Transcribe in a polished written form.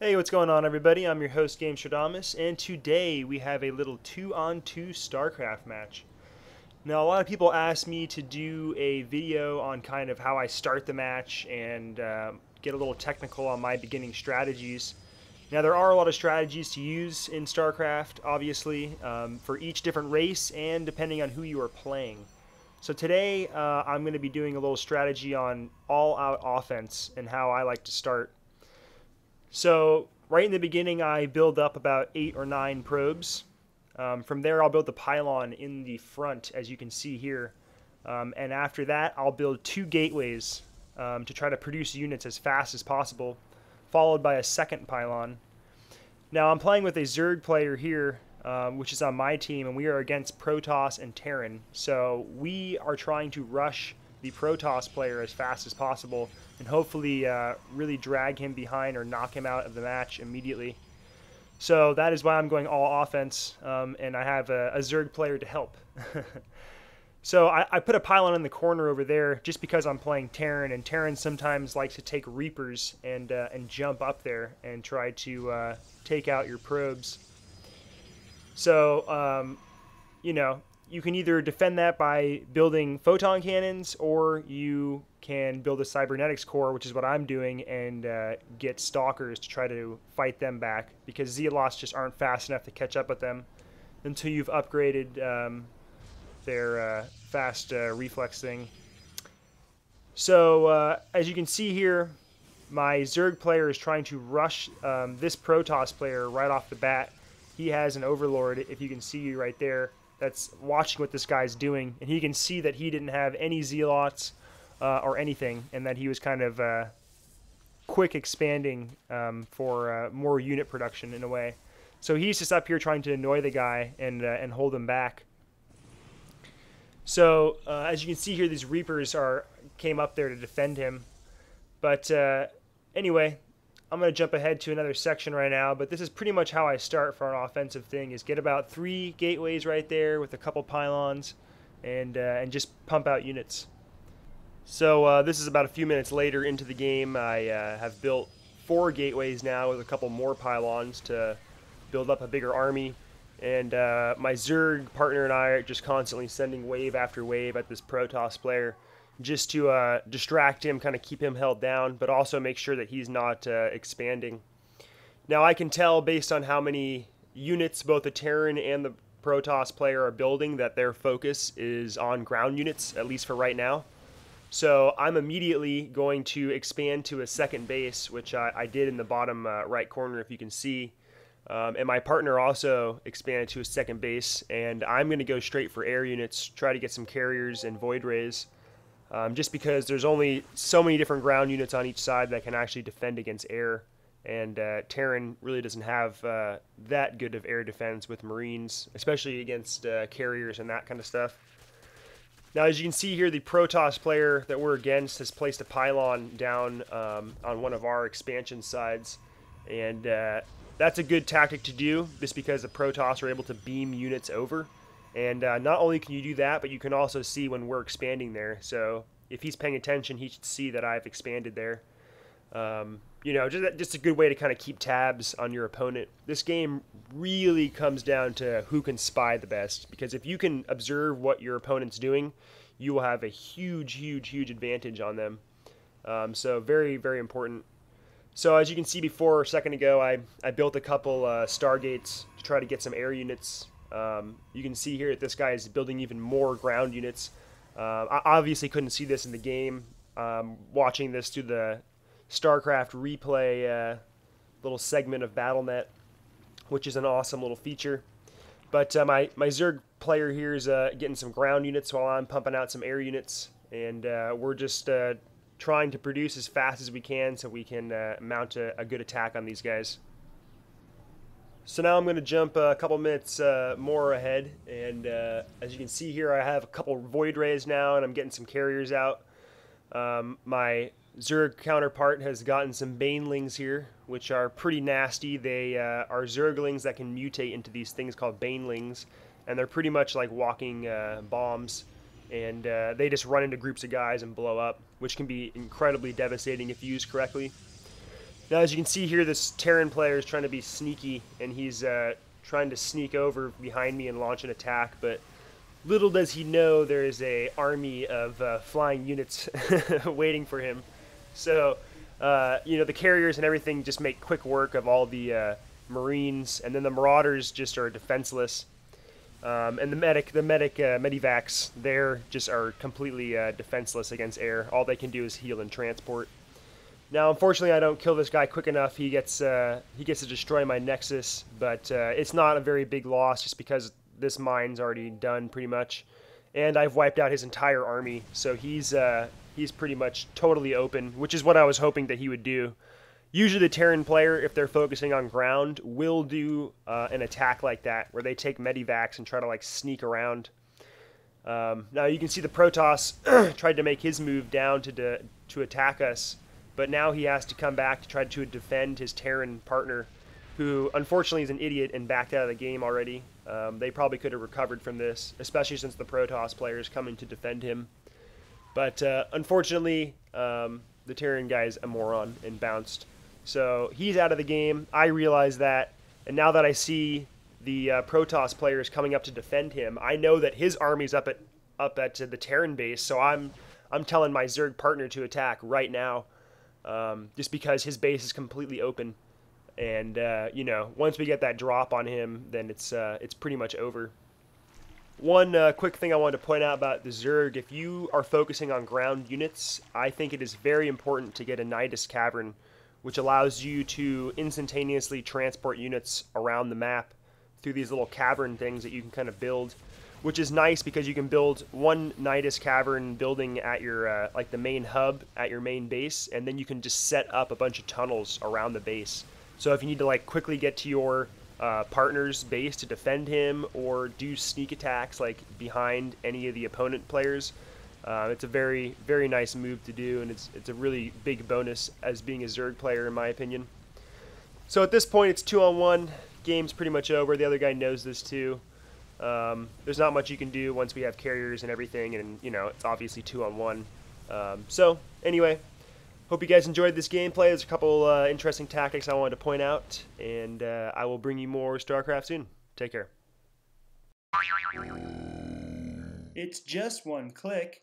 Hey, what's going on, everybody? I'm your host, GameStradamus, and today we have a little 2-on-2 Starcraft match. Now, a lot of people ask me to do a video on kind of how I start the match and get a little technical on my beginning strategies. Now, there are a lot of strategies to use in StarCraft, obviously, for each different race and depending on who you are playing. So today, I'm going to be doing a little strategy on all-out offense and how I like to start. So right in the beginning, I build up about 8 or 9 probes. From there, I'll build the pylon in the front, as you can see here. And after that, I'll build 2 gateways to try to produce units as fast as possible, followed by a second pylon. Now, I'm playing with a Zerg player here, which is on my team, and we are against Protoss and Terran. So we are trying to rush the Protoss player as fast as possible and hopefully really drag him behind or knock him out of the match immediately. So that is why I'm going all offense, and I have a Zerg player to help. So I put a pylon in the corner over there just because I'm playing Terran, and Terran sometimes likes to take Reapers and jump up there and try to take out your probes. So, you can either defend that by building photon cannons, or you can build a cybernetics core, which is what I'm doing, and get stalkers to try to fight them back, because zealots just aren't fast enough to catch up with them until you've upgraded their fast reflex thing. So as you can see here, my Zerg player is trying to rush this Protoss player right off the bat. He has an Overlord, if you can see right there, that's watching what this guy's doing, and he can see that he didn't have any zealots or anything, and that he was kind of quick expanding for more unit production in a way. So he's just up here trying to annoy the guy and hold him back. So as you can see here, these Reapers came up there to defend him. But anyway, I'm going to jump ahead to another section right now, but this is pretty much how I start for an offensive thing, is get about 3 gateways right there with a couple pylons and just pump out units. So this is about a few minutes later into the game. I have built 4 gateways now with a couple more pylons to build up a bigger army. And my Zerg partner and I are just constantly sending wave after wave at this Protoss player, just to distract him, kind of keep him held down, but also make sure that he's not expanding. Now, I can tell based on how many units both the Terran and the Protoss player are building that their focus is on ground units, at least for right now. So I'm immediately going to expand to a second base, which I did in the bottom right corner, if you can see. And my partner also expanded to a second base, and I'm going to go straight for air units, try to get some carriers and void rays. Just because there's only so many different ground units on each side that can actually defend against air, and Terran really doesn't have that good of air defense with Marines, especially against carriers and that kind of stuff. Now, as you can see here, the Protoss player that we're against has placed a pylon down on one of our expansion sides, and that's a good tactic to do, just because the Protoss are able to beam units over. And not only can you do that, but you can also see when we're expanding there. So if he's paying attention, he should see that I've expanded there. Just a good way to kind of keep tabs on your opponent. This game really comes down to who can spy the best, because if you can observe what your opponent's doing, you will have a huge, huge, huge advantage on them. So very, very important. So as you can see before, a second ago, I built a couple Stargates to try to get some air units. You can see here that this guy is building even more ground units. I obviously couldn't see this in the game. Watching this through the Starcraft replay little segment of BattleNet, which is an awesome little feature. But my Zerg player here is getting some ground units while I'm pumping out some air units. And we're just trying to produce as fast as we can so we can mount a good attack on these guys. So now I'm going to jump a couple minutes more ahead, and as you can see here, I have a couple void rays now, and I'm getting some carriers out. My Zerg counterpart has gotten some banelings here, which are pretty nasty. They are Zerglings that can mutate into these things called banelings, and they're pretty much like walking bombs, and they just run into groups of guys and blow up, which can be incredibly devastating if used correctly. Now, as you can see here, this Terran player is trying to be sneaky, and he's trying to sneak over behind me and launch an attack, but little does he know there is a army of flying units waiting for him. So, the carriers and everything just make quick work of all the Marines, and then the Marauders just are defenseless. And the medivacs, there just are completely defenseless against air. All they can do is heal and transport. Now, unfortunately, I don't kill this guy quick enough. He gets to destroy my Nexus, but it's not a very big loss just because this mine's already done pretty much, and I've wiped out his entire army. So he's pretty much totally open, which is what I was hoping that he would do. Usually, the Terran player, if they're focusing on ground, will do an attack like that, where they take medivacs and try to like sneak around. Now you can see the Protoss tried to make his move down to attack us. But now he has to come back to try to defend his Terran partner, who unfortunately is an idiot and backed out of the game already. They probably could have recovered from this, especially since the Protoss player is coming to defend him. But unfortunately, the Terran guy is a moron and bounced. So he's out of the game. I realize that, and now that I see the Protoss players coming up to defend him, I know that his army's up at the Terran base. So I'm telling my Zerg partner to attack right now. Just because his base is completely open, and once we get that drop on him, then it's pretty much over. One quick thing I wanted to point out about the Zerg: if you are focusing on ground units, I think it is very important to get a Nidus Cavern, which allows you to instantaneously transport units around the map through these little cavern things that you can kind of build. Which is nice because you can build one Nidus Cavern building at your like the main hub at your main base, and then you can just set up a bunch of tunnels around the base. So if you need to like quickly get to your partner's base to defend him or do sneak attacks like behind any of the opponent players, it's a very, very nice move to do, and it's a really big bonus as being a Zerg player in my opinion. So at this point it's 2-on-1. Game's pretty much over. The other guy knows this too. There's not much you can do once we have carriers and everything, and it's obviously 2-on-1. So anyway, hope you guys enjoyed this gameplay. There's a couple interesting tactics I wanted to point out, and I will bring you more StarCraft soon. Take care. It's just one click.